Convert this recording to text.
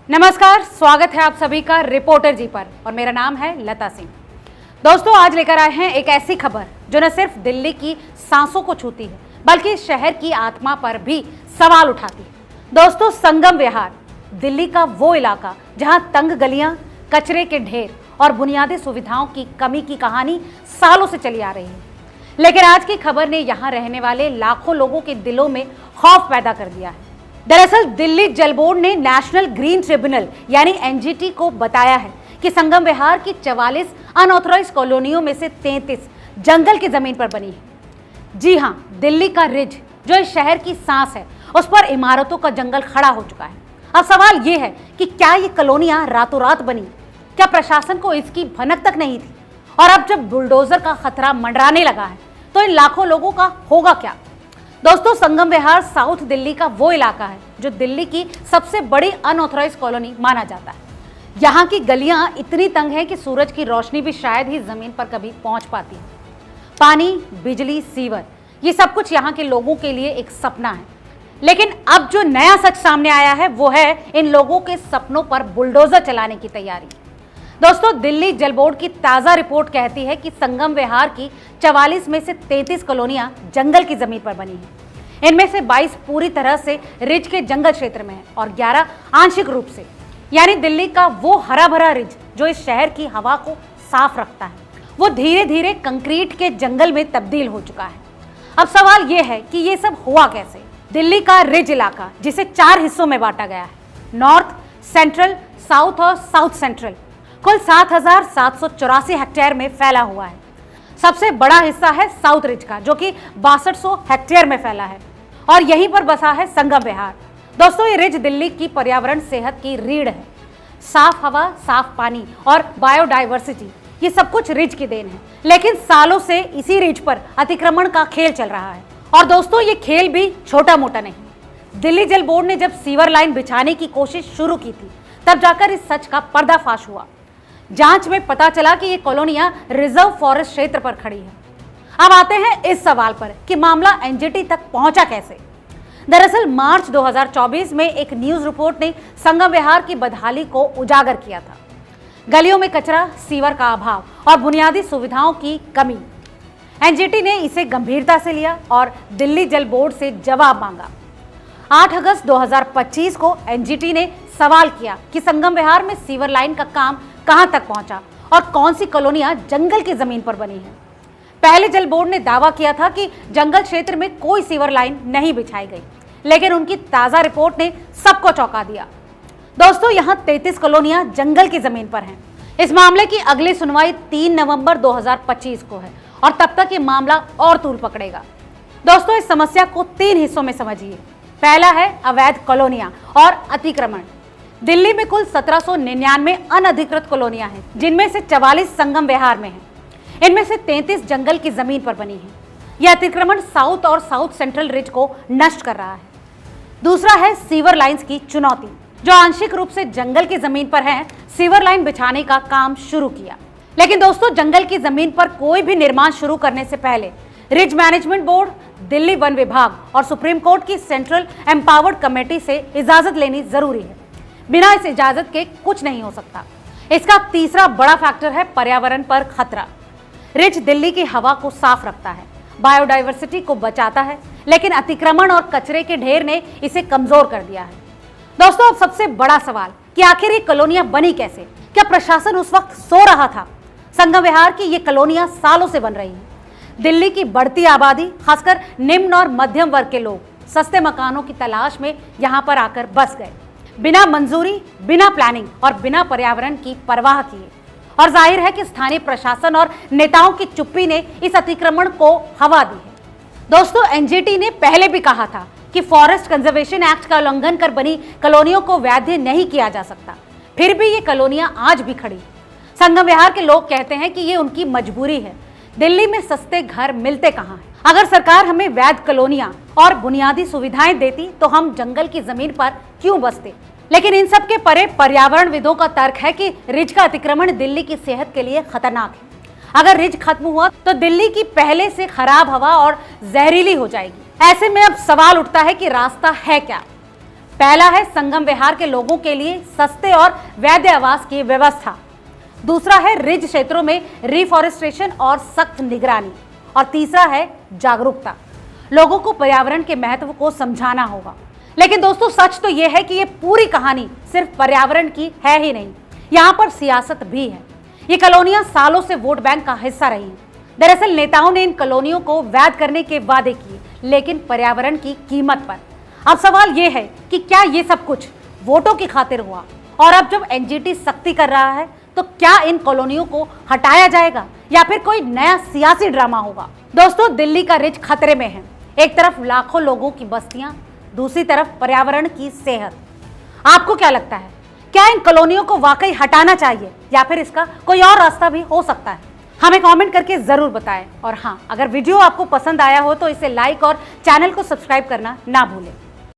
नमस्कार, स्वागत है आप सभी का रिपोर्टर जी पर और मेरा नाम है लता सिंह। दोस्तों, आज लेकर आए हैं एक ऐसी खबर जो न सिर्फ दिल्ली की सांसों को छूती है बल्कि शहर की आत्मा पर भी सवाल उठाती है। दोस्तों, संगम विहार दिल्ली का वो इलाका जहां तंग गलियां, कचरे के ढेर और बुनियादी सुविधाओं की कमी की कहानी सालों से चली आ रही है, लेकिन आज की खबर ने यहाँ रहने वाले लाखों लोगों के दिलों में खौफ पैदा कर दिया है। दरअसल दिल्ली जल बोर्ड ने नेशनल ग्रीन ट्रिब्यूनल यानी एनजीटी को बताया है कि संगम विहार की 44 अनऑथराइज्ड कॉलोनियों में से 33 जंगल की जमीन पर बनी है। जी हाँ, दिल्ली का रिज जो इस शहर की सांस है, उस पर इमारतों का जंगल खड़ा हो चुका है। अब सवाल ये है कि क्या ये कॉलोनियां रातों रात बनी? क्या प्रशासन को इसकी भनक तक नहीं थी? और अब जब बुलडोजर का खतरा मंडराने लगा है तो इन लाखों लोगों का होगा क्या? दोस्तों, संगम विहार साउथ दिल्ली का वो इलाका है जो दिल्ली की सबसे बड़ी अनऑथराइज्ड कॉलोनी माना जाता है। यहाँ की गलियां इतनी तंग हैं कि सूरज की रोशनी भी शायद ही जमीन पर कभी पहुंच पाती है। पानी, बिजली, सीवर, ये सब कुछ यहाँ के लोगों के लिए एक सपना है। लेकिन अब जो नया सच सामने आया है वो है इन लोगों के सपनों पर बुलडोजर चलाने की तैयारी। दोस्तों, दिल्ली जल बोर्ड की ताजा रिपोर्ट कहती है कि संगम विहार की 44 में से 33 कॉलोनियां जंगल की जमीन पर बनी हैं। इनमें से 22 पूरी तरह से रिज के जंगल क्षेत्र में है और 11 आंशिक रूप से, यानी दिल्ली का वो हरा भरा रिज जो इस शहर की हवा को साफ रखता है, वो धीरे धीरे कंक्रीट के जंगल में तब्दील हो चुका है। अब सवाल ये है कि ये सब हुआ कैसे? दिल्ली का रिज इलाका, जिसे 4 हिस्सों में बांटा गया है, नॉर्थ, सेंट्रल, साउथ और साउथ सेंट्रल, कुल 7,784 हेक्टेयर में फैला हुआ है। सबसे बड़ा हिस्सा है साउथ रिज का, जो कि 6200 हेक्टेयर में फैला है और यहीं पर बसा है संगम विहार। दोस्तों, ये रिज दिल्ली की पर्यावरण सेहत की रीढ़ है। साफ हवा, साफ पानी और बायोडाइवर्सिटी, ये सब कुछ रिज की देन है। लेकिन सालों से इसी रिज पर अतिक्रमण का खेल चल रहा है और दोस्तों, ये खेल भी छोटा मोटा नहीं। दिल्ली जल बोर्ड ने जब सीवर लाइन बिछाने की कोशिश शुरू की थी, तब जाकर इस सच का पर्दाफाश हुआ। जांच में पता चला कि ये कॉलोनियां रिजर्व फॉरेस्ट क्षेत्र पर खड़ी है। अब आते हैं इस सवाल पर कि मामला एनजीटी तक पहुंचा कैसे। दरअसल मार्च 2024 में एक न्यूज रिपोर्ट ने संगम विहार की बदहाली को उजागर किया था। गलियों में कचरा, सीवर का अभाव और बुनियादी सुविधाओं की कमी। एनजीटी ने इसे गंभीरता से लिया और दिल्ली जल बोर्ड से जवाब मांगा। 8 अगस्त 2025 को एनजीटी ने सवाल किया कि संगम विहार में सीवर लाइन का काम कहां तक पहुंचा और कौन सी कॉलोनियां जंगल की जमीन पर बनी है। पहले जल बोर्ड ने दावा किया था कि जंगल क्षेत्र में कोई सीवर लाइन नहीं बिछाई गई, लेकिन उनकी ताजा रिपोर्ट ने सबको चौंका दिया। दोस्तों, यहां 33 कॉलोनियां जंगल की जमीन पर हैं। इस मामले की अगली सुनवाई 3 नवंबर 2025 को है और तब तक ये मामला और तूल पकड़ेगा। दोस्तों, इस समस्या को 3 हिस्सों में समझिए। पहला है अवैध कॉलोनियां और अतिक्रमण। दिल्ली में कुल 1799 अनधिकृत कॉलोनियां हैं, जिनमें से 44 संगम विहार में हैं। इनमें से 33 जंगल की जमीन पर बनी है। यह अतिक्रमण साउथ और साउथ सेंट्रल रिज को नष्ट कर रहा है। दूसरा है सीवर लाइंस की चुनौती, जो आंशिक रूप से जंगल की जमीन पर है। सीवर लाइन बिछाने का काम शुरू किया, लेकिन दोस्तों, जंगल की जमीन पर कोई भी निर्माण शुरू करने से पहले ridge management board, Delhi one विभाग और सुप्रीम कोर्ट की सेंट्रल एम्पावर्ड कमेटी से इजाजत लेनी जरूरी है। बिना इस इजाजत के कुछ नहीं हो सकता। इसका तीसरा बड़ा फैक्टर है पर्यावरण पर खतरा। रिज दिल्ली की हवा को साफ रखता है, बायोडाइवर्सिटी को बचाता है, लेकिन अतिक्रमण और कचरे के ढेर ने इसे कमजोर कर दिया है। दोस्तों, अब सबसे बड़ा सवाल कि आखिर ये कॉलोनियां बनी कैसे? क्या प्रशासन उस वक्त सो रहा था? संगम विहार की ये कॉलोनियां सालों से बन रही हैं। दिल्ली की बढ़ती आबादी, खासकर निम्न और मध्यम वर्ग के लोग सस्ते मकानों की तलाश में यहाँ पर आकर बस गए, बिना मंजूरी, बिना प्लानिंग और बिना पर्यावरण की परवाह किए। और जाहिर है कि स्थानीय प्रशासन और नेताओं की चुप्पी ने इस अतिक्रमण को हवा दी है। दोस्तों, एनजीटी ने पहले भी कहा था कि फॉरेस्ट कंजर्वेशन एक्ट का उल्लंघन कर बनी कॉलोनियों को वैध नहीं किया जा सकता। फिर भी ये कॉलोनियां आज भी खड़ी। संगम विहार के लोग कहते हैं कि ये उनकी मजबूरी है। दिल्ली में सस्ते घर मिलते कहाँ हैं? अगर सरकार हमें वैध कॉलोनियां और बुनियादी सुविधाएं देती तो हम जंगल की जमीन पर क्यों बसते? लेकिन इन सब के परे पर्यावरणविदों का तर्क है कि रिज का अतिक्रमण दिल्ली की सेहत के लिए खतरनाक है। अगर रिज खत्म हुआ तो दिल्ली की पहले से खराब हवा और जहरीली हो जाएगी। ऐसे में अब सवाल उठता है कि रास्ता है क्या? पहला है संगम विहार के लोगों के लिए सस्ते और वैध आवास की व्यवस्था। दूसरा है रिज क्षेत्रों में रिफॉरेस्टेशन और सख्त निगरानी। और तीसरा है जागरूकता। लोगों को पर्यावरण के महत्व को समझाना होगा। लेकिन दोस्तों, सच तो यह है कि ये पूरी कहानी सिर्फ पर्यावरण की है ही नहीं, यहाँ पर सियासत भी है। ये कॉलोनियां सालों से वोट बैंक का हिस्सा रही हैं। दरअसल नेताओं ने इन कॉलोनियों को वैध करने के वादे किए, लेकिन पर्यावरण की कीमत पर। अब सवाल ये है कि क्या ये सब कुछ वोटों की खातिर हुआ? और अब जब एनजीटी सख्ती कर रहा है तो क्या इन कॉलोनियों को हटाया जाएगा या फिर कोई नया सियासी ड्रामा होगा? दोस्तों, दिल्ली का रिज खतरे में है। एक तरफ लाखों लोगों की बस्तियां, दूसरी तरफ पर्यावरण की सेहत। आपको क्या लगता है, क्या इन कॉलोनियों को वाकई हटाना चाहिए या फिर इसका कोई और रास्ता भी हो सकता है? हमें कमेंट करके जरूर बताएं। और हाँ, अगर वीडियो आपको पसंद आया हो तो इसे लाइक और चैनल को सब्सक्राइब करना ना भूलें।